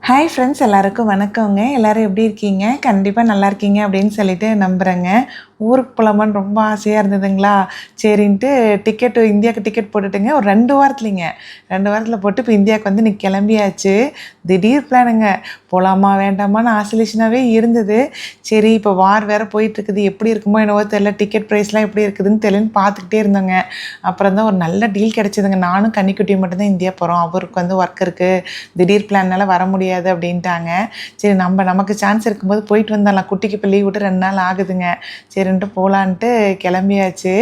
Hi friends, எல்லாருக்கும் வணக்கங்க. எல்லோரும் எப்படி இருக்கீங்க? கண்டிப்பாக நல்லா இருக்கீங்க அப்படின்னு சொல்லிட்டு நம்புகிறேங்க. ஊருக்கு போகலாமான்னு ரொம்ப ஆசையாக இருந்ததுங்களா, சரின்ட்டு இந்தியாவுக்கு டிக்கெட் போட்டுட்டுங்க. ஒரு 2 வாரத்துலிங்க 2 வாரத்தில் போட்டு இப்போ இந்தியாவுக்கு வந்து இன்றைக்கி கிளம்பியாச்சு. திடீர் பிளானுங்க. போகலாமா வேண்டாமான்னு ஆசோலேஷனாகவே இருந்தது. சரி, இப்போ வார் வேறு போயிட்டுருக்குது, எப்படி இருக்குமோ என்னவோ தெரில, டிக்கெட் ப்ரைஸ்லாம் எப்படி இருக்குதுன்னு தெரியலன்னு பார்த்துக்கிட்டே இருந்தோங்க. அப்புறம் தான் ஒரு நல்ல டீல் கிடச்சிதுங்க. நானும் கன்னிக்குட்டியும் மட்டும்தான் இந்தியா போகிறோம். அவருக்கு வந்து ஒர்க் இருக்குது, திடீர் பிளான்னால வர முடியாது அப்படின்ட்டாங்க. சரி, நமக்கு சான்ஸ் இருக்கும்போது போயிட்டு வந்துடலாம். குட்டிக்கு இப்போ லீவ் விட்டு 2 நாள் ஆகுதுங்க. சரின்ட்டு போகலான்ட்டு கிளம்பியாச்சு.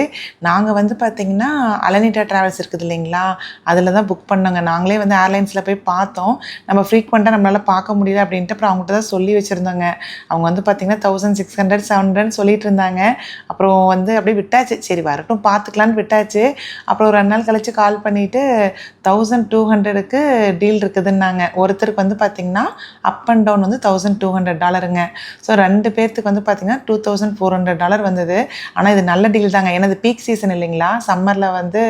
நாங்கள் வந்து பார்த்திங்கன்னா அலனிட்டா ட்ராவல்ஸ் இருக்குது இல்லைங்களா, அதில் தான் புக் பண்ணோங்க. நாங்களே வந்து ஏர்லைன்ஸில் போய் பார்த்தோம். நம்ம ஃப்ரீக்வெண்ட்டாக நம்மளால் பார்க்க முடியல அப்படின்ட்டு அப்புறம் அவங்ககிட்ட தான் சொல்லி வச்சுருந்தோங்க. அவங்க வந்து பார்த்திங்கன்னா 1600 700 சொல்லிட்டு இருந்தாங்க. அப்புறம் வந்து அப்படியே விட்டாச்சு. சரி வரட்டும் பார்த்துக்கலான்னு விட்டாச்சு. அப்புறம் ஒரு 2 நாள் கழித்து கால் பண்ணிவிட்டு 1200க்கு டீல் இருக்குதுன்னாங்க. ஒருத்தருக்கு வந்து பார்த்திங்கன்னா அப் அண்ட் டவுன் வந்து $1200ங்க. ஸோ 2 பேர்த்துக்கு வந்து பார்த்திங்கன்னா $2400 வந்தது. ஆனால் இது நல்ல டீல் தாங்க. ஏன்னா இது பீக் சீசன் இல்லைங்களா, சம்மரில் வந்து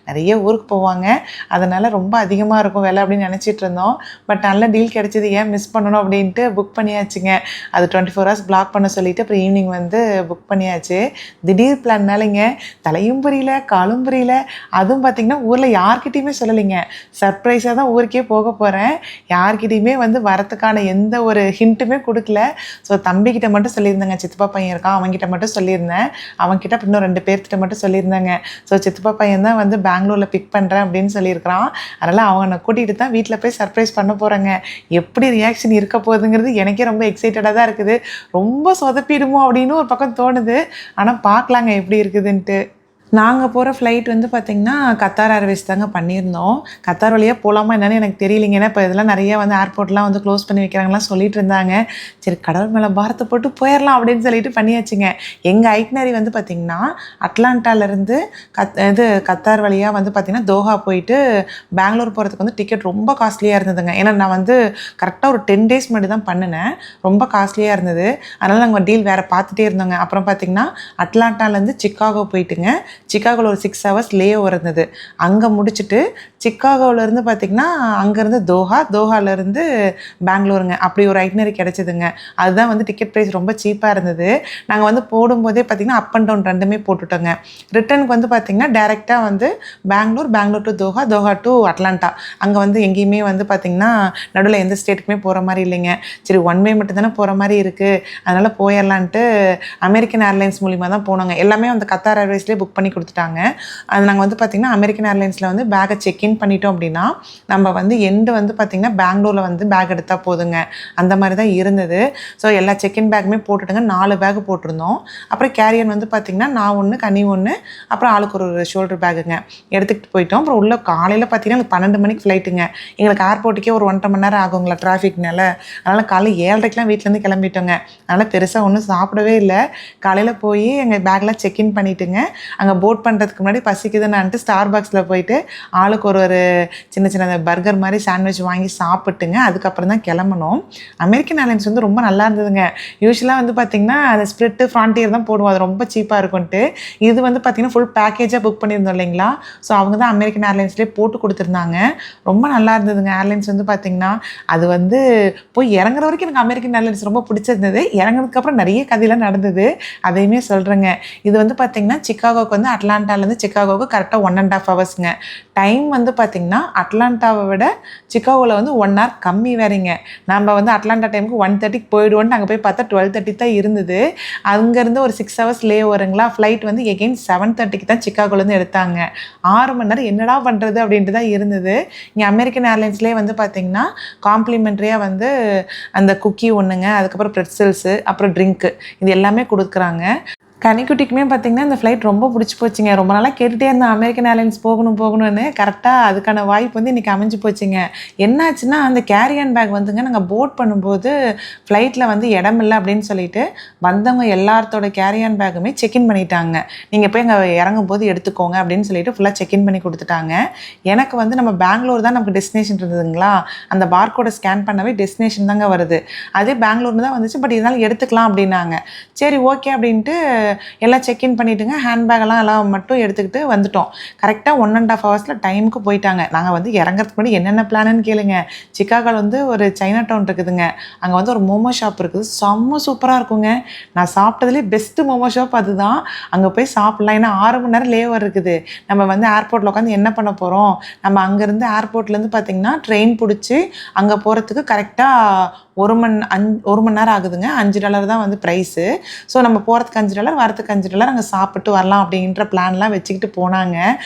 நிறைய ஊருக்கு போவாங்க, அதனால் ரொம்ப அதிகமாக இருக்கும் விலை அப்படின்னு நினச்சிட்டு இருந்தோம். பட் நல்ல டீல் கிடச்சிது. ஏன் மிஸ் பண்ணணும் அப்படின்ட்டு புக் பண்ணியாச்சுங்க. அது 24 ஹவர்ஸ் பிளாக் பண்ண சொல்லிவிட்டு அப்புறம் ஈவினிங் வந்து புக் பண்ணியாச்சு. திடீர் பிளான்னாலிங்க, தலையும் புரியல காலும் புரியல. அதுவும் பார்த்திங்கன்னா ஊரில் யார்கிட்டையுமே சொல்லலைங்க. சர்ப்ரைஸாக தான் ஊருக்கே போக போகிறேன். யார்கிட்டையுமே வந்து வரத்துக்கான எந்த ஒரு ஹிண்ட்டுமே கொடுக்கல. ஸோ தம்பிக்கிட்ட மட்டும் சொல்லியிருந்தேங்க, சித்தப்பா பையன் இருக்கான், அவங்ககிட்ட மட்டும் சொல்லியிருந்தேன். அவங்ககிட்ட இன்னும் 2 பேர்த்திட்ட மட்டும் சொல்லியிருந்தேங்க. ஸோ சித்தப்பா பையன் தான் வந்து பெங்களூரில் பிக் பண்ணுறேன் அப்படின்னு சொல்லியிருக்கிறான். அதனால் அவனை கூட்டிகிட்டு தான் வீட்டில் போய் சர்ப்ரைஸ் பண்ண போகிறேங்க. எப்படி ரியாக்ஷன் இருக்க போகுதுங்கிறது எனக்கே ரொம்ப எக்ஸைட்டடாக தான் இருக்குது. ரொம்ப சொதப்பிடுமோ அப்படின்னு ஒரு பக்கம் தோணுது. ஆனால் பார்க்கலாங்க எப்படி இருக்குதுன்ட்டு. நாங்கள் போகிற ஃப்ளைட் வந்து பார்த்திங்கன்னா கத்தார் ஏர்வேஸ் தாங்க பண்ணியிருந்தோம். கத்தார் வழியாக போகலாமா என்னன்னு எனக்கு தெரியலைங்க. ஏன்னா இப்போ இதெல்லாம் நிறையா வந்து ஏர்போர்ட்லாம் வந்து க்ளோஸ் பண்ணி வைக்கிறாங்கலாம் சொல்லிட்டு இருந்தாங்க. சரி, கடவுள் மேலே பாரத்தை போட்டு போயிடலாம் அப்படின்னு சொல்லிட்டு பண்ணியாச்சுங்க. எங்கள் ஐட்னரி வந்து பார்த்திங்கன்னா அட்லாண்டாலேருந்து கத்தார் வழியாக வந்து பார்த்திங்கன்னா தோஹா போயிட்டு பெங்களூர் போகிறதுக்கு வந்து டிக்கெட் ரொம்ப காஸ்ட்லியாக இருந்ததுங்க. ஏன்னா நான் வந்து கரெக்டாக ஒரு 10 டேஸ் முன்னாடி தான் பண்ணினேன். ரொம்ப காஸ்ட்லியாக இருந்தது. அதனால் நாங்கள் டீல் வேறு பார்த்துட்டே இருந்தோங்க. அப்புறம் பார்த்திங்கன்னா அட்லாண்டாலேருந்து சிக்காகோ போயிட்டுங்க. சிக்காகோவில் ஒரு 6 ஹவர்ஸ் லே ஓவர் இருந்தது. அங்கே முடிச்சுட்டு சிக்காகோவிலேருந்து பார்த்திங்கன்னா அங்கேருந்து தோஹாலேருந்து பெங்களூருங்க. அப்படி ஒரு ஐட்னரி கிடச்சிதுங்க. அதுதான் வந்து டிக்கெட் ப்ரைஸ் ரொம்ப சீப்பாக இருந்தது. நாங்கள் வந்து போடும்போதே பார்த்திங்கன்னா அப் அண்ட் டவுன் 2மே போட்டுட்டோங்க. ரிட்டனுக்கு வந்து பார்த்திங்கன்னா டேரெக்டாக வந்து Bangalore to Doha to Atlanta. அங்கே வந்து எங்கேயுமே வந்து பார்த்திங்கன்னா நடுவில் எந்த ஸ்டேட்டுக்குமே போகிற மாதிரி இல்லைங்க. சரி, 1 வே மட்டும் தானே போகிற மாதிரி இருக்குது, அதனால் போயிடலான்ட்டு அமெரிக்கன் ஏர்லைன்ஸ் மூலிமா தான் போனோங்க. எல்லாமே வந்து கத்தார் ஏர்வேஸ்லேயே புக் பண்ணி கொடுத்துட்டாங்க. அது நாங்கள் வந்து பார்த்திங்கன்னா அமெரிக்கன் ஏர்லைன்ஸில் வந்து பேக்கை செக்இன் பண்ணிட்டோம் அப்படின்னா நம்ம வந்து எண்டு வந்து பார்த்திங்கன்னா பெங்களூரில் வந்து பேக் எடுத்தால் போதுங்க. அந்த மாதிரி தான் இருந்தது. ஸோ எல்லா செக்இன் பேக்குமே போட்டுட்டுங்க. 4 பேக் போட்டிருந்தோம். அப்புறம் கேரியன் வந்து பார்த்திங்கன்னா நான் 1, கனி 1, அப்புறம் ஆளுக்கு ஒரு ஷோல்டர் பேக்குங்க எடுத்துக்கிட்டு போயிட்டோம். அப்புறம் உள்ள காலையில் பார்த்திங்கன்னா 12 மணிக்கு ஃப்ளைட்டுங்க. எங்களுக்கு ஏர்போர்ட்டுக்கே ஒரு 1.5 மணி நேரம் ஆகுங்களா டிராஃபிக்னால. அதனால் காலையில் 7:30க்கெலாம் வீட்டிலேருந்து கிளம்பிட்டோங்க. அதனால் பெருசாக ஒன்றும் சாப்பிடவே இல்லை. காலையில் போய் எங்கள் பேக்லாம் செக்இன் பண்ணிவிட்டுங்க. அங்கே போட் பண்ணுறதுக்கு முன்னாடி பசிக்குதுன்னான்ட்டு ஸ்டார்பாக்ஸில் போயிட்டு ஆளுக்கு ஒரு சின்ன பர்கர் மாதிரி சாண்ட்விச் வாங்கி சாப்பிட்டுங்க. அதுக்கப்புறம் தான் கிளம்பணும். அமெரிக்கன் ஏர்லைன்ஸ் வந்து ரொம்ப நல்லா இருந்ததுங்க. யூஸ்வலாக வந்து பார்த்திங்கன்னா அந்த ஸ்ப்ளிட்டு ஃப்ரான்டியர் தான் போடுவோம், அது ரொம்ப சீப்பாக இருக்கும்ன்ட்டு. இது வந்து பார்த்திங்கன்னா ஃபுல் பேக்கேஜாக புக் பண்ணியிருந்தோம் இல்லைங்களா. ஸோ அவங்க தான் அமெரிக்கன் ஏர்லைன்ஸ்லேயே போட்டு கொடுத்துருந்தாங்க. ரொம்ப நல்லா இருந்ததுங்க. ஏர்லைன்ஸ் வந்து பார்த்திங்கன்னா அது வந்து போய் இறங்குற வரைக்கும் எனக்கு அமெரிக்கன் ஏர்லைன்ஸ் ரொம்ப பிடிச்சிருந்தது. இறங்குறதுக்கப்புறம் நிறைய கதையெல்லாம் நடந்தது, அதையுமே சொல்கிறேங்க. இது வந்து பார்த்திங்கன்னா சிக்காகோக்கு வந்து அட்லாண்டாலேருந்து சிக்காகோவுக்கு கரெக்டாக 1.5 ஹவர்ஸுங்க. டைம் வந்து பார்த்திங்கன்னா அட்லாண்டாவை விட சிக்காகோவில் வந்து 1 ஹவர் கம்மி வேறீங்க. நம்ம வந்து அட்லாண்டா டைமுக்கு 1:30க்கு போயிடுவோன்ட்டு அங்கே போய் பார்த்தா 12:30 தான் இருந்தது. அங்கேருந்து ஒரு 6 ஹவர்ஸ் லே வருங்களா. ஃப்ளைட் வந்து எகெயின் 7:30க்கு தான் சிக்காகோலேருந்து எடுத்தாங்க. 6 மணி நேரம் என்னடா பண்ணுறது அப்படின்ட்டு தான் இருந்தது. இங்கே அமெரிக்கன் ஏர்லைன்ஸ்லேயே வந்து பார்த்திங்கன்னா காம்ப்ளிமெண்ட்ரியாக வந்து அந்த குக்கி ஒன்றுங்க, அதுக்கப்புறம் ப்ரெட்சல்ஸு, அப்புறம் ட்ரிங்க்கு, இது எல்லாமே கொடுக்குறாங்க. கனிக்குட்டிக்குமே பார்த்திங்கன்னா இந்த ஃப்ளைட் ரொம்ப பிடிச்சி போச்சுங்க. ரொம்ப நாளாக கேட்டுகிட்டே இருந்தேன் அமெரிக்கன் ஏர்லைன்ஸ் போகணும்னு. கரெக்டாக அதுக்கான வாய்ப்பு வந்து இன்றைக்கி அமைஞ்சு போச்சுங்க. என்னாச்சுன்னா அந்த கேரியன் பேக் வந்துங்க நாங்கள் போட் பண்ணும்போது ஃப்ளைட்டில் வந்து இடம் இல்லை அப்படின்னு சொல்லிட்டு வந்தவங்க எல்லாத்தோட கேரியன் பேக்குமே செக்இன் பண்ணிட்டாங்க. நீங்கள் போய் அங்கே இறங்கும் போது எடுத்துக்கோங்க அப்படின்னு சொல்லிட்டு ஃபுல்லாக செக்இன் பண்ணி கொடுத்துட்டாங்க. எனக்கு வந்து நம்ம பெங்களூர் தான் நமக்கு டெஸ்டினேஷன் இருந்ததுங்களா. அந்த பார்கோடை ஸ்கேன் பண்ணவே டெஸ்டினேஷன் தாங்க வருது. அதே பெங்களூர்னு தான் வந்துச்சு. பட் இதனால் எடுத்துக்கலாம் அப்படின்னாங்க. சரி ஓகே அப்படின்ட்டு எல்லாம் செக்இன் பண்ணிவிட்டுங்க, ஹேண்ட்பேக்கெல்லாம் எல்லாம் மட்டும் எடுத்துக்கிட்டு வந்துட்டோம். கரெக்டாக 1.5 ஹவர்ஸில் டைமுக்கு போயிட்டாங்க. நாங்கள் வந்து இறங்குறதுக்கு முன்னாடி என்னென்ன பிளான்னு கேளுங்க. சிக்காகோவில் வந்து ஒரு சைனா டவுன் இருக்குதுங்க, அங்கே வந்து ஒரு மோமோ ஷாப் இருக்குது, செம்ம சூப்பராக இருக்குங்க. நான் சாப்பிட்டதுலேயே பெஸ்ட்டு மோமோ ஷாப் அதுதான். அங்கே போய் சாப்பிட்லாம். ஏன்னா 6 மணி நேரம் லேவர் இருக்குது. நம்ம வந்து ஏர்போர்ட்டில் உட்காந்து என்ன பண்ண போகிறோம், நம்ம அங்கேருந்து ஏர்போர்ட்லேருந்து பார்த்திங்கன்னா ட்ரெயின் பிடிச்சி அங்கே போகிறதுக்கு கரெக்டாக ஒரு மணி நேரம் ஆகுதுங்க. $5 தான் வந்து ப்ரைஸு. ஸோ நம்ம போகிறதுக்கு $5, வரத்துக்கு $5, அங்கே சாப்பிட்டு வரலாம் அப்படின்ற பிளான்லாம் வச்சுக்கிட்டு போனாங்க.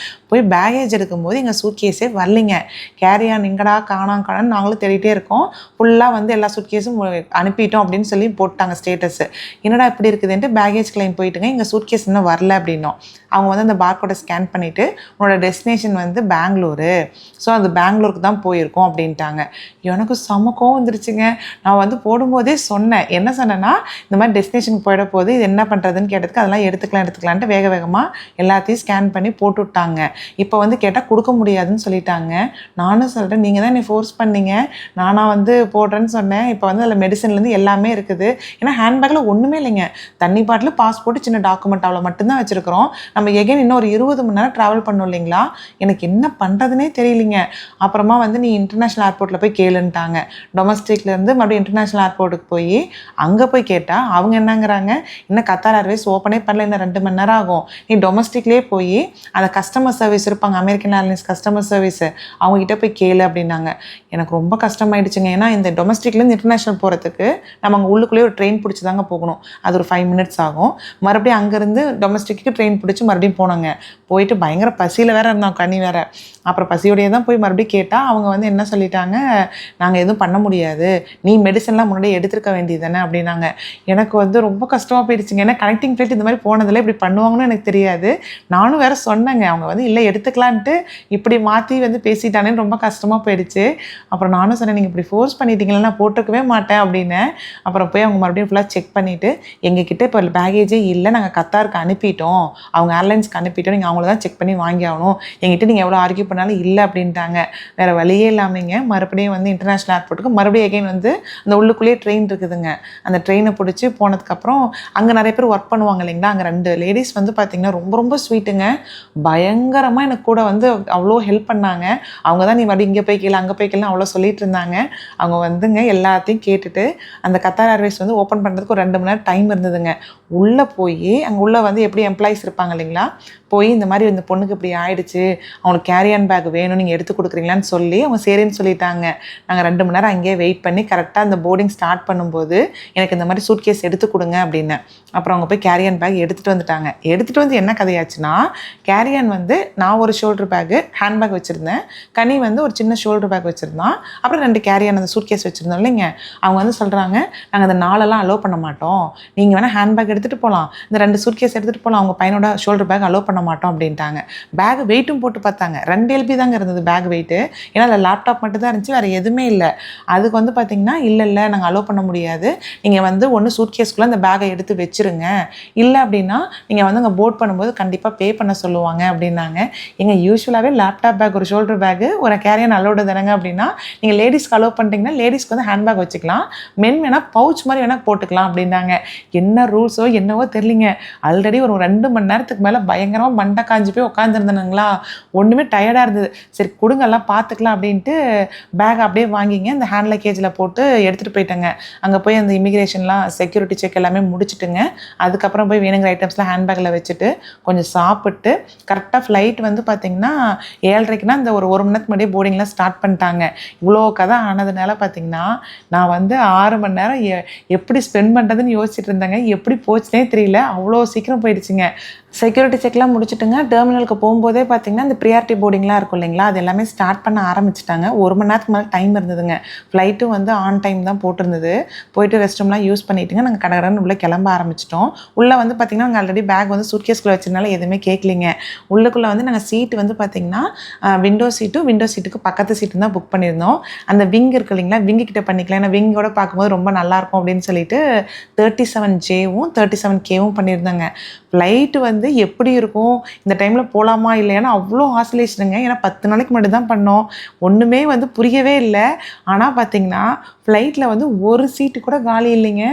போய் பேகேஜ் எடுக்கும்போது எங்கள் சூட்கேஸே வரலிங்க. கேரியான் எங்கடா காணான்னு நாங்களும் தேடிட்டே இருக்கோம். ஃபுல்லாக வந்து எல்லா சூட்கேஸும் அனுப்பிட்டோம் அப்படின்னு சொல்லி போட்டாங்க ஸ்டேட்டஸு. என்னடா இப்படி இருக்குதுன்ட்டு பேகேஜ் கிளைம் போயிட்டுங்க, எங்கள் சூட்கேஸ் இன்னும் வரல அப்படின்னோம். அவங்க வந்து அந்த பார்கோடை ஸ்கேன் பண்ணிவிட்டு உன்னோட டெஸ்டினேஷன் வந்து பெங்களூரு, ஸோ அது பெங்களூருக்கு தான் போயிருக்கோம் அப்படின்ட்டாங்க. எனக்கு செம கோவம் வந்துருச்சுங்க. நான் வந்து போடும்போதே சொன்னேன். என்ன சொன்னேன்னா, இந்த மாதிரி டெஸ்டினேஷனுக்கு போயிட போது இது என்ன பண்ணுறதுன்னு கேட்டதுக்கு அதெல்லாம் எடுத்துக்கலான்ட்டு வேகமாக எல்லாத்தையும் ஸ்கேன் பண்ணி போட்டு விட்டாங்க. இப்போ வந்து கேட்டால் கொடுக்க முடியாதுன்னு சொல்லிட்டாங்க. நானும் சொல்கிறேன், நீங்கள் தான் என்னை ஃபோர்ஸ் பண்ணீங்க, நானாக வந்து போடுறேன்னு சொன்னேன். இப்போ வந்து அதில் மெடிசன்லேருந்து எல்லாமே இருக்குது. ஏன்னா ஹேண்ட்பேக்கில் ஒன்றுமே இல்லைங்க, தண்ணி பாட்டில், பாஸ்போர்ட், சின்ன டாக்குமெண்ட், அவ்வளோ மட்டும்தான் வச்சுருக்கிறோம். நம்ம எகைன் இன்னும் ஒரு 20 மணி நேரம் ட்ராவல் பண்ணோம் இல்லைங்களா, எனக்கு என்ன பண்ணுறதுனே தெரியலிங்க. அப்புறமா வந்து நீ இன்டர்நேஷ்னல் ஏர்போர்ட்டில் போய் கேளுன்ட்டாங்க. டொமஸ்டிக்லேருந்து மறுபடியும் இன்டர்நேஷ்னல் ஏர்போர்ட்டுக்கு போய் அங்கே போய் கேட்டால் அவங்க என்னங்கிறாங்க, இன்னும் கத்தார் ஏர்வேஸ் ஓப்பனே பண்ணல, இன்னும் 2 மணி நேரம் ஆகும், நீ டொமஸ்டிக்லேயே போய் அந்த கஸ்டமர் சர்வீஸ் இருப்பாங்க, அமெரிக்கன் ஏர்லைன்ஸ் கஸ்டமர் சர்வீஸு, அவங்ககிட்ட போய் கேளு அப்படின்னாங்க. எனக்கு ரொம்ப கஷ்டமாயிடுச்சுங்க. ஏன்னா இந்த டொமஸ்டிக்லேருந்து இன்டர்நேஷ்னல் போகிறதுக்கு நம்ம அங்கே உள்ளுக்குள்ளேயே ஒரு ட்ரெயின் பிடிச்சி தாங்க போகணும். அது ஒரு 5 மினிட்ஸ் ஆகும். மறுபடியும் அங்கேருந்து டொமஸ்டிக்கு ட்ரெயின் பிடிச்சி மறுபடியும் போனாங்க. போயிட்டு பயங்கர பசியில் வேறு இருந்தோம், கனி வேறு. அப்புறம் பசியோடையே தான் போய் மறுபடியும் கேட்டால் அவங்க வந்து என்ன சொல்லிட்டாங்க, நாங்கள் எதுவும் பண்ண முடியாது, நீ மெடிசன்லாம் முன்னாடியே எடுத்துருக்க வேண்டியது தானே அப்படின்னாங்க. எனக்கு வந்து ரொம்ப கஷ்டமாக போயிடுச்சுங்க. ஏன்னா கனெக்டிங் ஃப்ளைட் இந்த மாதிரி போனதில் இப்படி பண்ணுவாங்கன்னு எனக்கு தெரியாது. நானும் வேறு சொன்னேங்க, அவங்க வந்து இல்லை எடுத்துக்கலான்ட்டு இப்படி மாற்றி வந்து பேசிட்டானேன்னு ரொம்ப கஷ்டமாக போயிடுச்சு. அப்புறம் நானும் சொன்னேன், நீங்கள் இப்படி ஃபோர்ஸ் பண்ணிட்டீங்களா, நான் போட்டிருக்கவே மாட்டேன் அப்படின்னு. அப்புறம் போய் அவங்க மறுபடியும் ஃபுல்லாக செக் பண்ணிவிட்டு, எங்ககிட்ட இப்போ பேகேஜே இல்லை, நாங்கள் கத்தாருக்கு அனுப்பிட்டோம், அவங்க ஏர்லைன்ஸ்க்கு அனுப்பிட்டோம், நீங்கள் அவங்கள தான் செக் பண்ணி வாங்கி ஆகணும், எங்கிட்ட நீங்கள் எவ்வளோ ஆர்கியூ பண்ணாலும் இல்லை அப்படின்ட்டாங்க. வேறு வழியே இல்லாமங்க மறுபடியும் வந்து இன்டர்நேஷ்னல் ஏர்போர்ட்டுக்கு மறுபடியும் எகைன் வந்து அந்த உள்ளுக்குள்ளேயே ட்ரெயின் இருக்குதுங்க. அந்த ட்ரெயினை பிடிச்சி போனதுக்கப்புறம் அங்கே நிறைய பேர் ஒர்க் பண்ணுவாங்க இல்லைங்களா, அங்கே 2 லேடிஸ் வந்து பார்த்திங்கன்னா ரொம்ப ரொம்ப ஸ்வீட்டுங்க. பயங்கரமாக எனக்கு கூட வந்து அவ்வளோ ஹெல்ப் பண்ணாங்க. அவங்க தான் நீ மறுபடியும் இங்கே போய் கேளு, அங்கே போய் கேளு அவ்வளோ சொல்லிட்டு இருந்தாங்க. அவங்க வந்துங்க எல்லாத்தையும் கேட்டுட்டு அந்த கத்தார் ஏர்வேஸ் வந்து ஓப்பன் பண்ணுறதுக்கு ஒரு 2 மணி நேரம் டைம் இருந்ததுங்க. உள்ளே போய் அங்கே உள்ளே வந்து எப்படி எம்ப்ளாயிஸ் இருப்பாங்க இல்லைங்களா, போய் இந்த மாதிரி இந்த பொண்ணுக்கு இப்படி ஆயிடுச்சு, அவங்களுக்கு கேரியான் பேக் வேணும், நீங்கள் எடுத்து கொடுக்குறீங்களான்னு சொல்லி அவங்க சரின்னு சொல்லிட்டாங்க. நாங்கள் 2 மணி நேரம் அங்கேயே வெயிட் பண்ணி கரெக்டாக அந்த போர்டிங் ஸ்டார்ட் பண்ணும்போது எனக்கு இந்த மாதிரி சூட்கேஸ் எடுத்து கொடுங்க அப்படின்னு. அப்புறம் அவங்க போய் கேரியான் பேக் எடுத்துகிட்டு வந்துட்டாங்க. எடுத்துகிட்டு வந்து என்ன கதையாச்சுன்னா, கேரியான் வந்து நான் ஒரு ஷோல்டர் பேக்கு ஹேண்ட்பேக் வச்சுருந்தேன், கனி வந்து ஒரு சின்ன ஷோல்டர் பேக் வச்சுருந்தான், அப்புறம் 2 கேரியான் அந்த சூட்கேஸ் வச்சுருந்தோம் இல்லைங்க. அவங்க வந்து சொல்கிறாங்க, நாங்கள் அந்த 4 அலோவ் பண்ண மாட்டோம், நீங்கள் வேணால் ஹேண்ட்பேக் எடுத்துகிட்டு போகலாம், இந்த 2 சூட்கேஸ் எடுத்துகிட்டு போகலாம், அவங்க பையனோட ஷோல்டர் பேக் அலோவ் பண்ண மாட்டோம் அப்படின்ட்டாங்க. பேக் வெயிட்டும் போட்டு பார்த்தாங்க, 2 LB தாங்க இருந்தது பேக் வெயிட்டு. ஏன்னா அதில் லேப்டாப் மட்டும் தான் இருந்துச்சு, வேறு எதுவுமே இல்லை. அதுக்கு வந்து பார்த்திங்கன்னா இல்லை நாங்கள் அலோவ் பண்ண முடியாது, நீங்கள் வந்து ஒன்று சூட்கேஸ்க்குள்ளே அந்த பேக்கை எடுத்து வச்சுருங்க, இல்லை அப்படின்னா நீங்கள் வந்து அங்கே போர்ட் பண்ணும்போது கண்டிப்பாக பே பண்ண சொல்லுவாங்க அப்படின்னாங்க. எங்கள் யூஸ்வலாகவே லேப்டாப் பேக், ஒரு ஷோல்டர் பேக்கு, ஒரு கேரியன் அலோடு தானங்க அப்படின்னா, நீங்கள் லேடிஸ்க்கு அலோவ் பண்ணிட்டீங்கன்னா லேடிஸ்க்கு வந்து ஹேண்ட்பேக் வச்சுக்கலாம், மென் வேணால் பவுச் மாதிரி வேணால் போட்டுக்கலாம் அப்படின்னாங்க. என்ன ரூல்ஸோ என்னவோ தெரியலிங்க. ஆல்ரெடி ஒரு 2 மணி நேரத்துக்கு மேலே பயங்கரமாக மண்டை காஞ்சி போய் உட்காந்துருந்தேனுங்களா, ஒன்றுமே டயர்டாக இருந்தது. சரி கொடுங்க எல்லாம் பார்த்துக்கலாம் அப்படின்ட்டு பேக் அப்படியே வாங்கிங்க அந்த ஹேண்ட் லக்கேஜில் போட்டு எடுத்துகிட்டு போயிட்டேங்க. அங்கே போய் அந்த இமிக்ரேஷன்லாம் செக்யூரிட்டி செக் எல்லாமே முடிச்சுட்டுங்க, அதுக்கப்புறம் போய் வேணுங்கிற ஐட்டம்ஸ்லாம் ஹேண்ட்பேக்கில் வச்சுட்டு கொஞ்சம் சாப்பிட்டு கரெக்டாக ஃப்ளைட் வந்து பார்த்திங்கன்னா 7:30க்குனா இந்த ஒரு மணி நேரத்துக்கு முன்னாடியே போர்டிங்லாம் ஸ்டார்ட் பண்ணிட்டாங்க. இவ்வளோ கதை ஆனதுனால பார்த்திங்கன்னா நான் வந்து 6 மணி நேரம் எப்படி ஸ்பெண்ட் பண்ணுறதுன்னு யோசிச்சுட்டு இருந்தேங்க. எப்படி போச்சுனே தெரியல, அவ்வளோ சீக்கிரம் போயிடுச்சுங்க. செக்யூரிட்டி செக்லாம் முடிச்சுட்டுங்க டெர்மினலுக்கு போகும்போதே பார்த்திங்கன்னா இந்த ப்ரியாரிட்டி போர்டிங்லாம் இருக்கும் இல்லைங்களா, அது எல்லாமே ஸ்டார்ட் பண்ண ஆரம்பிச்சிட்டாங்க. 1 மணி நேரத்துக்கு மேலே டைம் இருந்ததுங்க. ஃப்ளைட்டும் வந்து ஆன் டைம் தான் போட்டிருந்தது. போயிட்டு ரெஸ்ட் ரூம்லாம் யூஸ் பண்ணிவிட்டுங்க நாங்கள் கடகடன்னு உள்ளே கிளம்ப ஆரம்பிச்சிட்டோம். உள்ளே வந்து பார்த்திங்கன்னா நாங்கள் ஆல்ரெடி பேக் வந்து சூட்கேஸ்குள்ளே வச்சதுனால எதுவுமே கேட்கலிங்க. உள்ளுக்குள்ளே வந்து நாங்கள் சீட்டு வந்து பார்த்திங்கன்னா விண்டோ சீட்டுக்கு பக்கத்து சீட்டு தான் புக் பண்ணியிருந்தோம். அந்த விங் இருக்கு இல்லைங்களா, விங்கு கிட்ட பண்ணிக்கலாம், ஏன்னா விங்கோட பார்க்கும்போது ரொம்ப நல்லாயிருக்கும் அப்படின்னு சொல்லிட்டு 37Jவும் 37Kவும் பண்ணியிருந்தாங்க. ஃப்ளைட்டு வந்து எப்படி இருக்கும், இந்த டைமில் போகலாமா இல்லையானா அவ்வளோ ஆசிலேஷனுங்க. ஏன்னா 10 நாளைக்கு முன்னாடி தான் பண்ணோம், ஒன்றுமே வந்து புரியவே இல்லை. ஆனால் பார்த்திங்கன்னா ஃப்ளைட்டில் வந்து ஒரு சீட்டு கூட காலி இல்லைங்க.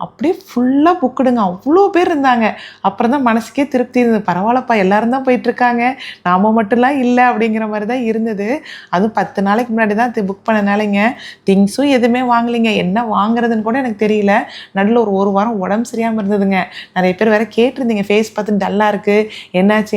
அப்படியே ஃபுல்லாக புக்குடுங்க. அவ்வளோ பேர் இருந்தாங்க. அப்புறம் தான் மனசுக்கே திருப்தி இருந்தது. பரவாயில்லப்பா எல்லாரும் தான் போயிட்டுருக்காங்க. நாம மட்டும்லாம் இல்லை அப்படிங்கிற மாதிரி தான் இருந்தது. அதுவும் 10 நாளைக்கு முன்னாடி தான் புக் பண்ணனாலைங்க திங்ஸும் எதுவுமே வாங்கலைங்க. என்ன வாங்குறதுன்னு கூட எனக்கு தெரியல. நடுவில் ஒரு வாரம் உடம்பு சரியாமல் இருந்ததுங்க. நிறைய பேர் வேறு கேட்டிருந்தீங்க ஃபேஸ் பார்த்து டல்லாக இருக்குது,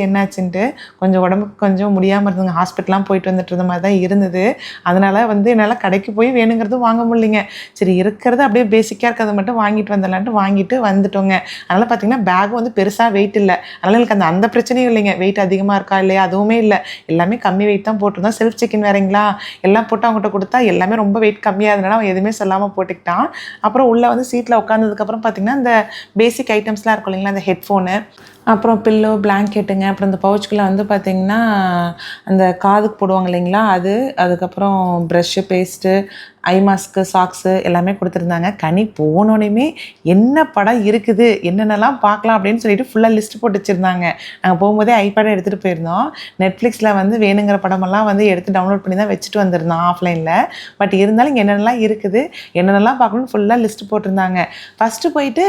என்னாச்சுன்ட்டு. கொஞ்சம் உடம்புக்கு கொஞ்சம் முடியாமல் இருந்ததுங்க. ஹாஸ்பிட்டலாம் போயிட்டு வந்துட்டு இருந்த மாதிரி தான் இருந்தது. அதனால் வந்து என்னால் கடைக்கு போய் வேணுங்கிறது வாங்க முடியலைங்க. சரி இருக்கிறது அப்படியே பேசிக்காக இருக்கிறத மட்டும் வாங்கிட்டு வந்துடலான்ட்டு வாங்கிட்டு வந்துட்டோங்க. அதனால் பார்த்திங்கன்னா பேக் வந்து பெருசாக வெயிட் இல்லை. அதனால் எனக்கு அந்த பிரச்சனையும் இல்லைங்க. வெயிட் அதிகமாக இருக்கா இல்லையா அதுவுமே இல்லை. எல்லாமே கம்மி வெயிட் தான் போட்டிருந்தோம். செல்ஃப் செக்இன் வேறங்களா, எல்லாம் போட்டு அவங்ககிட்ட கொடுத்தா எல்லாமே ரொம்ப வெயிட் கம்மியாக இருந்தனால அவன் எதுவுமே சொல்லாமல் போட்டுக்கிட்டான். அப்புறம் உள்ளே வந்து சீட்டில் உட்காந்ததுக்கப்புறம் பார்த்திங்கன்னா இந்த பேசிக் ஐட்டம்ஸ்லாம் இருக்கும் இல்லைங்களா, அந்த ஹெட்ஃபோனு, அப்புறம் பில்லோ, பிளாங்கெட்டுங்க, அப்புறம் இந்த பவுச்சுக்குள்ளே வந்து பார்த்திங்கன்னா அந்த காதுக்கு போடுவாங்க இல்லைங்களா அது, அதுக்கப்புறம் ப்ரஷ்ஷு, பேஸ்ட்டு, ஐ மாஸ்க்கு, சாக்ஸு எல்லாமே கொடுத்துருந்தாங்க. கனி போனோடனே என்ன படம் இருக்குது, என்னென்னலாம் பார்க்கலாம் அப்படின்னு சொல்லிட்டு ஃபுல்லாக லிஸ்ட் போட்டு வச்சுருந்தாங்க. நாங்கள் போகும்போதே ஐபேடை எடுத்துகிட்டு போயிருந்தோம். நெட்ஃப்ளிக்ஸில் வந்து வேணுங்கிற படமெல்லாம் வந்து எடுத்து டவுன்லோட் பண்ணி தான் வச்சுட்டு வந்திருந்தோம் ஆஃப்லைனில். பட் இருந்தாலும் இங்கே என்னென்னலாம் இருக்குது, என்னென்னலாம் பார்க்கணும்னு ஃபுல்லாக லிஸ்ட் போட்டிருந்தாங்க. ஃபஸ்ட்டு போயிட்டு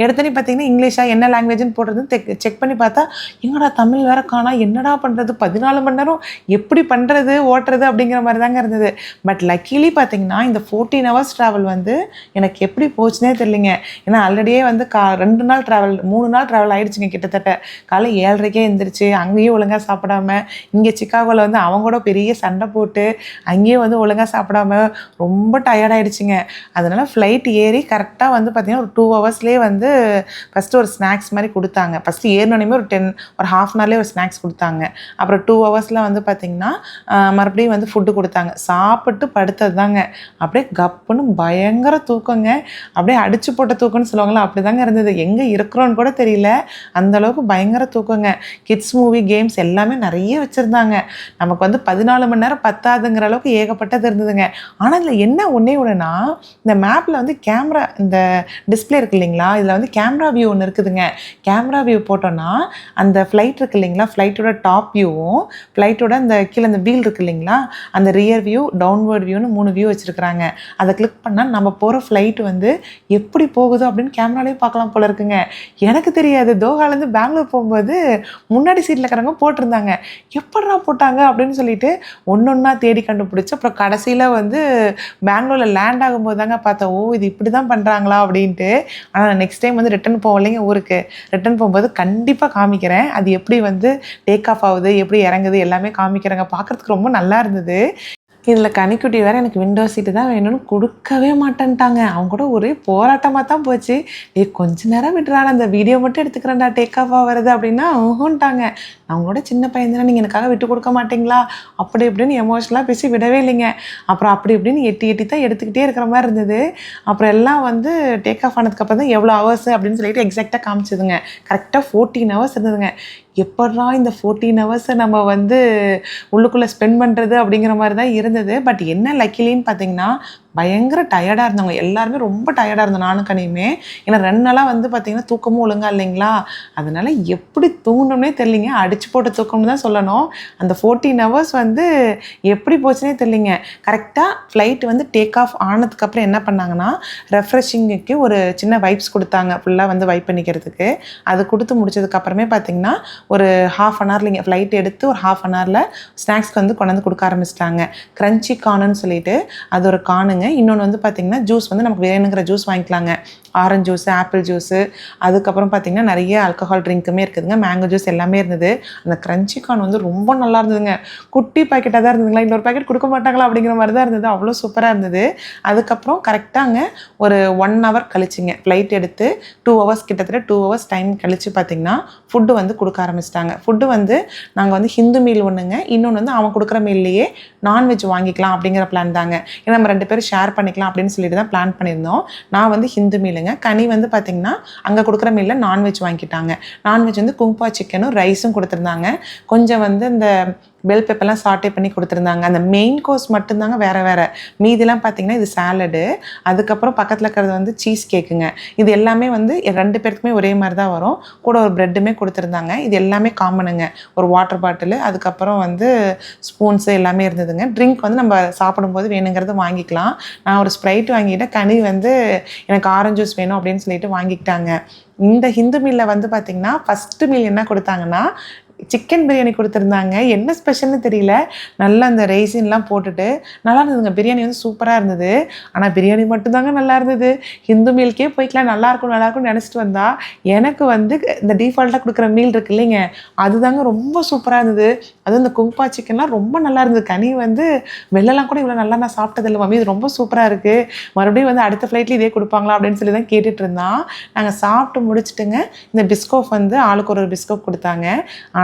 எடுத்தோன்னே பார்த்திங்கன்னா இங்கிலீஷாக என்ன லாங்குவேஜ்னு போடுறது செக் பண்ணி பார்த்தா, எங்கடா தமிழ் வேறு காணா, என்னடா பண்ணுறது, 14 மணி நேரம் எப்படி பண்ணுறது ஓட்டுறது அப்படிங்கிற மாதிரி தாங்க இருந்தது. பட் லக்கிலி பார்த்திங்கன்னா இந்த 14 ஹவர்ஸ் ட்ராவல் வந்து எனக்கு எப்படி போச்சுனே தெரியலிங்க. ஏன்னா ஆல்ரெடியே வந்து 2 நாள் ட்ராவல் 3 நாள் ட்ராவல் ஆகிடுச்சிங்க கிட்டத்தட்ட. காலை 7:30க்கே எழுந்திரிச்சு அங்கேயும் ஒழுங்காக சாப்பிடாம, இங்கே சிக்காகோவில் வந்து அவங்க கூட பெரிய சண்டை போட்டு அங்கேயும் வந்து ஒழுங்காக சாப்பிடாம ரொம்ப டயர்டாயிடுச்சுங்க. அதனால் ஃப்ளைட் ஏறி கரெக்டாக வந்து பார்த்திங்கன்னா ஒரு 2 ஹவர்ஸ்லேயே வந்து ஃபஸ்ட்டு ஒரு ஸ்நாக்ஸ் மாதிரி கொடுத்தாங்க. ஃபஸ்ட்டு ஏறினோடனே ஒரு ஹாஃப் அன் ஹவர்லேயே ஒரு ஸ்நாக்ஸ் கொடுத்தாங்க. அப்புறம் 2 ஹவர்ஸில் வந்து பார்த்திங்கன்னா மறுபடியும் வந்து ஃபுட்டு கொடுத்தாங்க. சாப்பிட்டு படுத்தது தாங்க. அப்படியே கப்புன்னு பயங்கர தூக்கங்க. அப்படியே அடிச்சு போட்ட தூக்கம்னு சொல்லுவாங்களா, அப்படி தாங்க இருந்தது. எங்கே இருக்கிறோன்னு கூட தெரியல, அந்தளவுக்கு பயங்கர தூக்கங்க. கிட்ஸ் மூவி, கேம்ஸ் எல்லாமே நிறைய வச்சுருந்தாங்க. நமக்கு வந்து 14 மணி நேரம் பத்தாதுங்கிற அளவுக்கு ஏகப்பட்டது இருந்ததுங்க. ஆனால் இதில் என்ன ஒன்றே ஒன்றுனா, இந்த மேப்பில் வந்து கேமரா, இந்த டிஸ்பிளே இருக்குது இல்லைங்களா, இதில் வந்து கேமரா வியூ ஒன்று இருக்குதுங்க. கேமரா வியூ போட்டோன்னா அந்த ஃப்ளைட் இருக்குது இல்லைங்களா, ஃப்ளைட்டோட டாப் வியூவும் ஃப்ளைட்டோட அந்த கீழே அந்த வீல் இருக்குது இல்லைங்களா, அந்த ரியர் வியூ, டவுன்வர்ட் வியூன்னு 3 வியூ வச்சுருக்குறாங்க. அதை கிளிக் பண்ணால் நம்ம போகிற ஃப்ளைட் வந்து எப்படி போகுதோ அப்படின்னு கேமராலேயே பார்க்கலாம் போல இருக்குங்க. எனக்கு தெரியாது. தோஹாலேருந்து பெங்களூர் போகும்போது முன்னாடி சீட்டில் இருக்கிறவங்க போட்டிருந்தாங்க. எப்படா போட்டாங்க அப்படின்னு சொல்லிட்டு ஒன்றா தேடி கண்டுபிடிச்சி அப்புறம் கடைசியில் வந்து பெங்களூரில் லேண்ட் ஆகும்போது தாங்க பார்த்தேன், ஓ இது இப்படி தான் பண்ணுறாங்களா அப்படின்ட்டு. ஆனால் நெக்ஸ்ட் டைம் வந்து ரிட்டன் போவோம் இல்லைங்க ஊருக்கு, ரிட்டன் போகும்போது கண்டிப்பாக காமிக்கிறேன். அது எப்படி வந்து டேக் ஆஃப் ஆகுது, எப்படி இறங்குது எல்லாமே காமிக்கிறேங்க. பார்க்குறதுக்கு ரொம்ப நல்லா இருந்தது. இதில் கனிக்குட்டி வேறு எனக்கு விண்டோ சீட்டு தான் வேணும்னு கொடுக்கவே மாட்டேன்ட்டாங்க. அவங்க கூட ஒரே போராட்டமாக தான் போச்சு. கொஞ்ச நேரம் விட்டுறான், அந்த வீடியோ மட்டும் எடுத்துக்கிறேன்டா டேக் ஆஃப் ஆகிறது அப்படின்னா ஊஹுன்ட்டாங்க. அவங்களோட சின்ன பையன் தானே, நீங்கள் எனக்காக விட்டு கொடுக்க மாட்டிங்களா அப்படி இப்படின்னு எமோஷனலாக பேசி விடவே இல்லைங்க. அப்புறம் அப்படி இப்படின்னு எட்டி தான் எடுத்துக்கிட்டே இருக்கிற மாதிரி இருந்தது. அப்புறம் எல்லாம் வந்து டேக் ஆஃப் ஆனதுக்கப்புறம் தான் எவ்வளோ ஹவர்ஸ் அப்படின்னு சொல்லிட்டு எக்ஸாக்டாக காமிச்சதுங்க. கரெக்டாக 14 ஹவர்ஸ் இருந்ததுங்க. எப்படா இந்த 14 ஹவர்ஸை நம்ம வந்து உள்ளுக்குள்ளே ஸ்பெண்ட் பண்ணுறது அப்படிங்கிற மாதிரி தான் இருந்தது. பட் என்ன லக்கிலின்னு பார்த்தீங்கன்னா பயங்கர டயர்டாக இருந்தவங்க எல்லாருமே, ரொம்ப டயர்டாக இருந்தோம் நானும் கனியுமே. ஏன்னா 2 நாளாக வந்து பார்த்திங்கன்னா தூக்கமும் ஒழுங்காக இல்லைங்களா, அதனால் எப்படி தூங்கணும்னே தெரியலிங்க. அடிச்சு போட்ட தூக்கம்னு தான் சொல்லணும். அந்த 14 ஹவர்ஸ் வந்து எப்படி போச்சுன்னே தெரியலிங்க. கரெக்டாக ஃப்ளைட் வந்து டேக் ஆஃப் ஆனதுக்கப்புறம் என்ன பண்ணாங்கன்னா ரெஃப்ரெஷிங்குக்கு ஒரு சின்ன வைப்ஸ் கொடுத்தாங்க, ஃபுல்லாக வந்து வைப் பண்ணிக்கிறதுக்கு. அது கொடுத்து முடிச்சதுக்கப்புறமே பார்த்திங்கன்னா ஒரு ஹாஃப் அன் ஹவர்லிங்க ஃப்ளைட் எடுத்து ஒரு ஹாஃப் அன் ஹவரில் ஸ்நாக்ஸ்க்கு வந்து கொண்டாந்து கொடுக்க ஆரம்பிச்சிட்டாங்க. க்ரன்ச்சி கார்னுன்னு சொல்லிட்டு அது ஒரு கார்னுங்க. இன்னொன்று வந்து பார்த்திங்கன்னா ஜூஸ் வந்து நமக்கு வேணுங்கிற ஜூஸ் வாங்கிக்கலாங்க. ஆரஞ்சு ஜூஸு, ஆப்பிள் ஜூஸு, அதுக்கப்புறம் பார்த்திங்கன்னா நிறைய ஆல்கஹால் ட்ரிங்க்குமே இருக்குதுங்க. மேங்கோ ஜூஸ் எல்லாமே இருந்தது. அந்த க்ரன்ச்சி கார்ன் வந்து ரொம்ப நல்லா இருந்ததுங்க. குட்டி பாக்கெட்டாக தான் இருந்ததுங்களா, இன்னொரு பாக்கெட் கொடுக்க மாட்டாங்களா அப்படிங்கிற மாதிரி தான் இருந்தது. அவ்வளோ சூப்பராக இருந்தது. அதுக்கப்புறம் கரெக்டாங்க ஒரு 1 ஹவர் கழிச்சிங்க ஃப்ளைட் எடுத்து 2 ஹவர்ஸ், கிட்டத்தட்ட 2 ஹவர்ஸ் டைம் கழித்து பார்த்திங்கன்னா ஃபுட்டு வந்து கொடுக்க ஆரம்பிச்சிட்டாங்க. ஃபுட்டு வந்து நாங்கள் வந்து ஹிந்து மீல் ஒன்றுங்க, இன்னொன்று வந்து அவன் கொடுக்குற மீல்லையே நான்வெஜ் வாங்கிக்கலாம் அப்படிங்கிற பிளான் தாங்க. ஏன்னா நம்ம 2 பேரும் ஷேர் பண்ணிக்கலாம் அப்படின்னு சொல்லிட்டு தான் பிளான் பண்ணியிருந்தோம். நான் வந்து ஹிந்து மீலுங்க, கனி வந்து பார்த்திங்கன்னா அங்கே கொடுக்குற மீலில் நான்வெஜ் வாங்கிட்டாங்க. நான்வெஜ் வந்து கும்பா சிக்கனும் ரைஸும் கொடுத்துருந்தாங்க. கொஞ்சம் வந்து இந்த பெல் பெப்பர்லாம் சாட்டே பண்ணி கொடுத்துருந்தாங்க. அந்த மெயின் கோர்ஸ் மட்டும்தாங்க வேறு வேறு. மீதிலாம் பார்த்தீங்கன்னா இது சாலடு, அதுக்கப்புறம் பக்கத்தில் இருக்கிறது வந்து சீஸ் கேக்குங்க. இது எல்லாமே வந்து 2 பேருக்குமே ஒரே மாதிரி தான் வரும். கூட ஒரு ப்ரெட்டுமே கொடுத்துருந்தாங்க. இது எல்லாமே காமனுங்க. ஒரு வாட்டர் பாட்டிலு, அதுக்கப்புறம் வந்து ஸ்பூன்ஸு எல்லாமே இருந்ததுங்க. ட்ரிங்க் வந்து நம்ம சாப்பிடும்போது வேணுங்கிறது வாங்கிக்கலாம். நான் ஒரு ஸ்ப்ரைட் வாங்கிட்டேன். கனி வந்து எனக்கு ஆரஞ்சு ஜூஸ் வேணும் அப்படின்னு சொல்லிட்டு வாங்கிக்கிட்டாங்க. இந்த ஹிந்து மீலில் வந்து பார்த்திங்கன்னா ஃபஸ்ட்டு மீல் என்ன கொடுத்தாங்கன்னா சிக்கன் பிரியாணி கொடுத்துருந்தாங்க. என்ன ஸ்பெஷல்னு தெரியல. நல்லா அந்த ரைசின்லாம் போட்டுட்டு நல்லா இருந்ததுங்க. பிரியாணி வந்து சூப்பராக இருந்தது. ஆனால் பிரியாணி மட்டும்தாங்க நல்லா இருந்தது. ஹிந்து மீல்கே போய்க்கலாம், நல்லாயிருக்கும்னு நினச்சிட்டு வந்தா எனக்கு வந்து இந்த டிஃபால்ட்டாக கொடுக்குற மீல் இருக்கு இல்லைங்க, அதுதாங்க ரொம்ப சூப்பராக இருந்தது. அதுவும் இந்த குங்பா சிக்கன்லாம் ரொம்ப நல்லா இருந்தது. கனி வந்து வெள்ளெல்லாம் கூட இவ்வளோ நல்லா நான் சாப்பிட்டதில்லை மம்மி, இது ரொம்ப சூப்பராக இருக்குது, மறுபடியும் வந்து அடுத்த ஃப்ளைட்லேயும் இதே கொடுப்பாங்களா அப்படின்னு சொல்லி தான் கேட்டுட்டு இருந்தான். நாங்கள் சாப்பிட்டு முடிச்சுட்டுங்க இந்த பிஸ்கோஃப் வந்து ஆளுக்கு ஒரு பிஸ்கோப் கொடுத்தாங்க.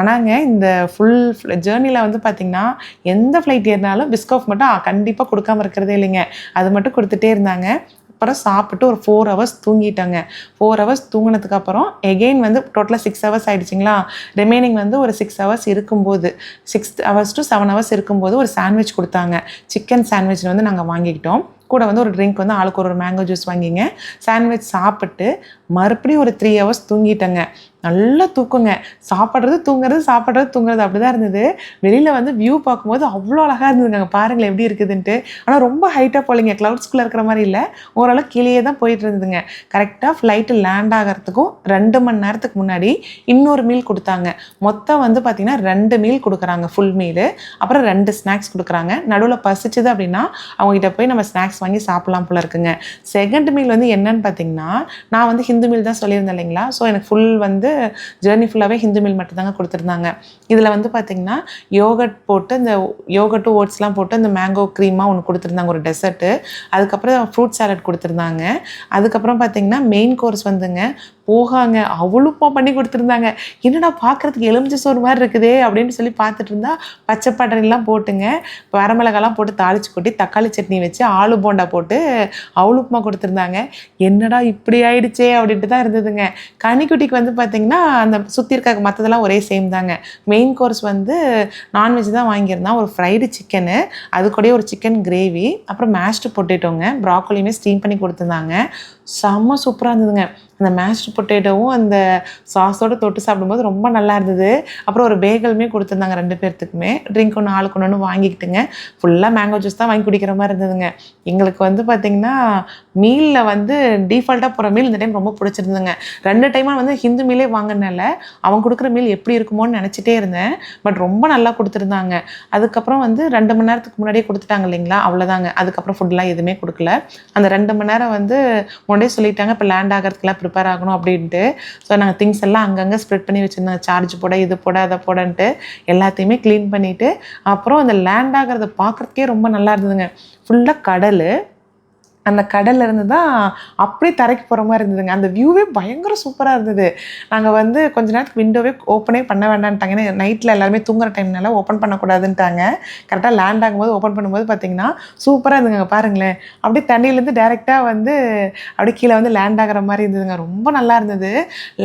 ஆனாங்க இந்த ஃபுல் ஜேர்னியில் வந்து பார்த்திங்கன்னா எந்த ஃப்ளைட் ஏறினாலும் பிஸ்கோஃப் மட்டும் கண்டிப்பாக கொடுக்காம இருக்கிறதே இல்லைங்க. அது மட்டும் கொடுத்துட்டே இருந்தாங்க. அப்புறம் சாப்பிட்டு ஒரு 4 ஹவர்ஸ் தூங்கிட்டாங்க. 4 ஹவர்ஸ் தூங்கினதுக்கப்புறம் எகெயின் வந்து டோட்டலாக 6 ஹவர்ஸ் ஆகிடுச்சிங்களா. ரிமைனிங் வந்து ஒரு 6 ஹவர்ஸ் இருக்கும்போது 6 ஹவர்ஸ் டு 7 ஹவர்ஸ் இருக்கும்போது ஒரு சாண்ட்விச் கொடுத்தாங்க. சிக்கன் சாண்ட்விச் வந்து நாங்கள் வாங்கிக்கிட்டோம். கூட வந்து ஒரு ட்ரிங்க் வந்து ஆளுக்கு ஒரு மேங்கோ ஜூஸ் வாங்கிங்க. சாண்ட்விச் சாப்பிட்டு மறுபடியும் ஒரு 3 ஹவர்ஸ் தூங்கிட்டேங்க. நல்லா தூக்குங்க. சாப்பிட்றது தூங்குறது அப்படி தான் இருந்தது. வெளியில் வந்து வியூ பார்க்கும்போது அவ்வளோ அழகாக இருந்ததுங்க. அங்கே பாருங்களேன் எப்படி இருக்குதுன்ட்டு. ஆனால் ரொம்ப ஹைட்டாக போகலைங்க, க்ளவுட்ஸ்குள்ளே இருக்கிற மாதிரி இல்லை, ஓரளவு கீழே தான் போயிட்டு இருந்ததுங்க. கரெக்டாக ஃப்ளைட்டு லேண்ட் ஆகிறதுக்கும் 2 மணி நேரத்துக்கு முன்னாடி இன்னொரு மீல் கொடுத்தாங்க. மொத்தம் வந்து பார்த்திங்கன்னா 2 மீல் கொடுக்குறாங்க, ஃபுல் மீலு. அப்புறம் 2 ஸ்நாக்ஸ் கொடுக்குறாங்க. நடுவில் பசிச்சுது அப்படின்னா அவங்ககிட்ட போய் நம்ம ஸ்நாக்ஸ் வாங்கி சாப்பிட்லாம் போல இருக்குங்க. செகண்ட் மீல் வந்து என்னன்னு பார்த்தீங்கன்னா, நான் வந்து ஹிந்து மீல் தான் சொல்லியிருந்தேன் இல்லைங்களா. ஸோ எனக்கு ஃபுல் வந்து ஜேர்னி ஃபுல்லாகவே ஹிந்து மீல் மட்டும்தாங்க கொடுத்துருந்தாங்க. இதில் வந்து பார்த்திங்கன்னா யோகட் போட்டு இந்த யோகட்டு ஓட்ஸ்லாம் போட்டு அந்த மேங்கோ க்ரீமாக ஒன்று கொடுத்துருந்தாங்க, ஒரு டெசர்ட்டு. அதுக்கப்புறம் ஃப்ரூட் சாலட் கொடுத்துருந்தாங்க. அதுக்கப்புறம் பார்த்திங்கன்னா மெயின் கோர்ஸ் வந்துங்க போகாங்க அவ்வளோப்பா பண்ணி கொடுத்துருந்தாங்க. என்னடா பார்க்குறதுக்கு எலுமிச்சை சோறு மாதிரி இருக்குதே அப்படின்னு சொல்லி பார்த்துட்டு இருந்தா பச்சை பட்டாணிலாம் போட்டுங்க, வரமிளகாலாம் போட்டு தாளிச்சு கொட்டி தக்காளி சட்னி வச்சு ஆலு போண்டா போட்டு அவ்வளோப்பா கொடுத்துருந்தாங்க. என்னடா இப்படி ஆயிடுச்சே அப்படின்ட்டு தான் இருந்ததுங்க. கனிக்குட்டிக்கு வந்து பார்த்திங்கன்னா அந்த சுற்றி இருக்க மற்றதெல்லாம் ஒரே சேம் தாங்க. மெயின் கோர்ஸ் வந்து நான்வெஜ் தான் வாங்கியிருந்தான். ஒரு ஃப்ரைடு சிக்கனு, அது கூட ஒரு சிக்கன் கிரேவி, அப்புறம் மேஷ்டு பொட்டேட்டோங்க, ப்ராக்கோலியுமே ஸ்டீம் பண்ணி கொடுத்துருந்தாங்க. செம்ம சூப்பராக இருந்ததுங்க. அந்த மேஷ்டு பொட்டேட்டோவும் அந்த சாஸோடு தொட்டு சாப்பிடும்போது ரொம்ப நல்லா இருந்தது. அப்புறம் ஒரு பேகலுமே கொடுத்துருந்தாங்க 2 பேர்த்துக்குமே. ட்ரிங்க் ஒன்று ஆளுக்கு ஒன்று வாங்கிக்கிட்டுங்க. ஃபுல்லாக மேங்கோ ஜூஸ் தான் வாங்கி குடிக்கிற மாதிரி இருந்ததுங்க. எங்களுக்கு வந்து பார்த்திங்கன்னா மீலில் வந்து டிஃபால்ட்டாக போகிற மீல் இந்த டைம் ரொம்ப பிடிச்சிருந்துங்க. 2 டைமாக வந்து ஹிந்து மீலே வாங்கினால அவங்க கொடுக்குற மீல் எப்படி இருக்குமோன்னு நினச்சிட்டே இருந்தேன். பட் ரொம்ப நல்லா கொடுத்துருந்தாங்க. அதுக்கப்புறம் வந்து 2 மணி நேரத்துக்கு முன்னாடியே கொடுத்துட்டாங்க இல்லைங்களா, அவ்வளோதாங்க. அதுக்கப்புறம் ஃபுட்லாம் எதுவுமே கொடுக்கல. அந்த 2 மணி நேரம் வந்து முன்னாடியே சொல்லிட்டாங்க இப்போ லேண்ட் ஆகிறதுக்குலாம் ப்ரிப்பேர் ஆகணும் அப்படின்ட்டு. ஸோ நாங்கள் திங்ஸ் எல்லாம் அங்கங்கே ஸ்ப்ரெட் பண்ணி வச்சுருந்தோம். சார்ஜ் போட, இது போட, அதை போடன்ட்டு எல்லாத்தையுமே க்ளீன் பண்ணிவிட்டு அப்புறம் அந்த லேண்ட் ஆகிறத பார்க்குறதுக்கே ரொம்ப நல்லா இருந்ததுங்க. ஃபுல்லாக கடல், அந்த கடல்ல இருந்து தான் அப்படியே தரைக்கு போகிற மாதிரி இருந்ததுங்க. அந்த வியூவே பயங்கர சூப்பராக இருந்தது. நாங்கள் வந்து கொஞ்ச நேரத்துக்கு விண்டோவே ஓப்பனே பண்ண வேண்டான்ட்டாங்க. ஏன்னா நைட்டில் எல்லாருமே தூங்குற டைம்னால ஓப்பன் பண்ணக்கூடாதுன்ட்டாங்க. கரெக்டாக லேண்ட் ஆகும்போது ஓப்பன் பண்ணும்போது பார்த்திங்கன்னா சூப்பராக இருந்ததுங்க. பாருங்களேன், அப்படியே தண்ணியிலேருந்து டேரெக்டாக வந்து அப்படியே கீழே வந்து லேண்ட் ஆகிற மாதிரி இருந்ததுங்க. ரொம்ப நல்லா இருந்தது.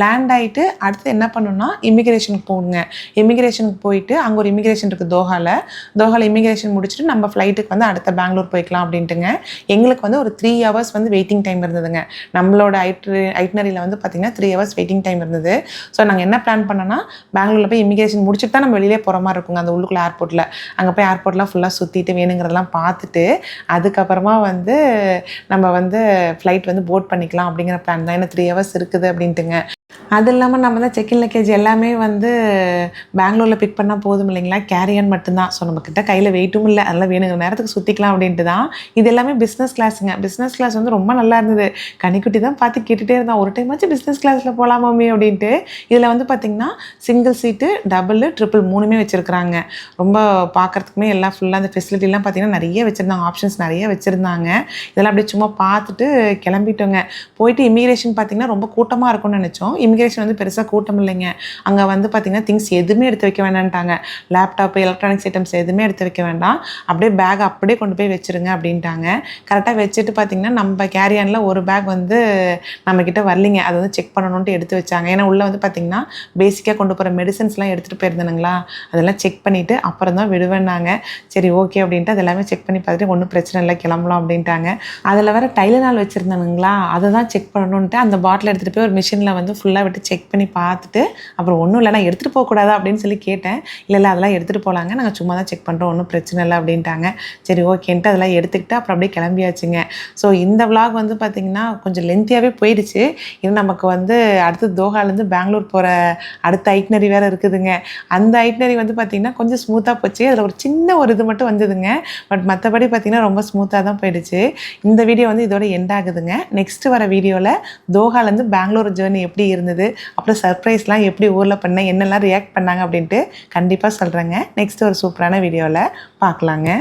லேண்ட் ஆகிட்டு அடுத்து என்ன பண்ணணும்னா இமிக்ரேஷனுக்கு போகணுங்க. இமிக்ரேஷனுக்கு போயிட்டு அங்கே ஒரு இமிக்ரேஷன் இருக்குது தோஹாவில் இமிக்ரேஷன் முடிச்சுட்டு நம்ம ஃப்ளைட்டுக்கு வந்து அடுத்த பெங்களூர் போய்க்கலாம் அப்படின்ட்டுங்க. எங்களுக்கு வந்து ஒரு 3 ஹவர்ஸ் வந்து வெயிட்டிங் டைம் இருந்ததுங்க. நம்மளோட ஐட்னரியில் வந்து பார்த்திங்கன்னா 3 ஹவர்ஸ் வெயிட்டிங் டைம் இருந்தது. ஸோ நாங்கள் என்ன பிளான் பண்ணோன்னா பெங்களூரில் போய் இமிக்ரேஷன் முடிச்சுட்டு தான் நம்ம வெளியிலே போகிற மாதிரி இருக்குங்க. அந்த உள்ளுக்குள்ள ஏர்போர்ட்டில் அங்கே போய் ஏர்போர்ட்லாம் ஃபுல்லாக சுற்றிட்டு வேணுங்கிறதெல்லாம் பார்த்துட்டு அதுக்கப்புறமா வந்து நம்ம வந்து ஃப்ளைட் வந்து போட் பண்ணிக்கலாம் அப்படிங்கிற பிளான் தான். ஏன்னா 3 ஹவர்ஸ் இருக்குது அப்படின்ட்டுங்க. அது இல்லாமல் நம்ம தான் செக்இன் லக்கேஜ் எல்லாமே வந்து பெங்களூரில் பிக் பண்ணால் போதும் இல்லைங்களா, கேரியன் மட்டும்தான். ஸோ நம்மக்கிட்ட கையில் வெயிட்டும் இல்லை, அதெல்லாம் வேணுங்கிற நேரத்துக்கு சுற்றிக்கலாம் அப்படின்ட்டு தான். இது எல்லாமே பிஸ்னஸ் கிளாஸுங்க. பிஸ்னஸ் கிளாஸ் வந்து ரொம்ப நல்லா இருந்தது. கனிக்குட்டி தான் பார்த்து கேட்டுகிட்டே இருந்தான், ஒரு டைமாச்சும் பிஸ்னஸ் கிளாஸில் போகலாம் மம்மி அப்படின்ட்டு. இதில் வந்து பார்த்திங்கன்னா சிங்கிள் சீட்டு, டபுள், ட்ரிபிள் 3மே வச்சுருக்குறாங்க. ரொம்ப பார்க்குறதுக்குமே எல்லாம் ஃபுல்லாக அந்த ஃபெசிலிட்டிலாம் பார்த்திங்கன்னா நிறைய வச்சுருந்தாங்க, ஆப்ஷன்ஸ் நிறைய வச்சுருந்தாங்க. இதெல்லாம் அப்படியே சும்மா பார்த்துட்டு கிளம்பிட்டோங்க. போயிட்டு இமிக்ரேஷன் பார்த்திங்கன்னா ரொம்ப கூட்டமாக இருக்கும்னு நினச்சோம். இமிக்ரேஷன் வந்து பெருசாக கூட்டம் இல்லைங்க. அங்கே வந்து பார்த்திங்கன்னா திங்ஸ் எதுவுமே எடுத்து வைக்க வேண்டான்ட்டாங்க. லேப்டாப்பு, எலக்ட்ரானிக்ஸ் ஐட்டம்ஸ் எதுவுமே எடுத்து வைக்க வேண்டாம், அப்படியே பேக் அப்படியே கொண்டு போய் வச்சுருங்க அப்படின்ட்டாங்க. கரெக்டாக வச்சுட்டு பார்த்திங்கன்னா நம்ம கேரியானில் ஒரு பேக் வந்து நம்மக்கிட்ட வரலிங்க. அது வந்து செக் பண்ணணுன்ட்டு எடுத்து வச்சாங்க. ஏன்னா உள்ளே வந்து பார்த்திங்கன்னா பேசிக்காக கொண்டு போகிற மெடிசன்ஸ்லாம் எடுத்துகிட்டு போயிருந்தேனுங்களா, அதெல்லாம் செக் பண்ணிவிட்டு அப்புறம் தான் விடுவேன்னாங்க. சரி ஓகே அப்படின்ட்டு அது எல்லாமே செக் பண்ணி பார்த்துட்டு ஒன்றும் பிரச்சனை இல்லை கிளம்பலாம் அப்படின்ட்டாங்க. அதில் வேறு டைலனால் வச்சுருந்தானுங்களா, அதை தான் செக் பண்ணணுன்ட்டு அந்த பாட்டில் எடுத்துகிட்டு போய் ஒரு மிஷினில் வந்து ஃபுல்லாக விட்டு செக் பண்ணி பார்த்துட்டு அப்புறம் ஒன்றும் இல்லை நான் எடுத்துகிட்டு போகக்கூடாதா அப்படின்னு சொல்லி கேட்டேன். இல்லை அதெல்லாம் எடுத்துகிட்டு போகலாங்க, நாங்கள் சும்மா தான் செக் பண்ணுறோம், ஒன்றும் பிரச்சனை இல்லை அப்படின்ட்டாங்க. சரி ஓகேன்ட்டு அதெல்லாம் எடுத்துக்கிட்டு அப்புறம் அப்படியே கிளம்பியாச்சுங்க. ஸோ இந்த விலாக் வந்து பார்த்திங்கன்னா கொஞ்சம் லென்த்தியாகவே போயிடுச்சு. இன்னும் நமக்கு வந்து அடுத்து தோஹாலேருந்து பெங்களூர் போகிற அடுத்த ஐட்னரி வேறு இருக்குதுங்க. அந்த ஐட்னரி வந்து பார்த்திங்கன்னா கொஞ்சம் ஸ்மூத்தாக போச்சு. அதில் ஒரு சின்ன ஒரு இது மட்டும் வந்ததுங்க. பட் மற்றபடி பார்த்திங்கன்னா ரொம்ப ஸ்மூத்தாக தான் போயிடுச்சு. இந்த வீடியோ வந்து இதோட எண்ட் ஆகுதுங்க. நெக்ஸ்ட் வர வீடியோவில் தோஹாலேருந்து பெங்களூர் ஜேர்னி எப்படி இருந்தது, அப்புறம் சர்ப்ரைஸ்லாம் எப்படி ஊரில் பண்ணேன், என்னெல்லாம் ரியாக்ட் பண்ணாங்க அப்படின்ட்டு கண்டிப்பாக சொல்கிறேங்க. நெக்ஸ்ட் ஒரு சூப்பரான வீடியோவில் பார்க்கலாங்க.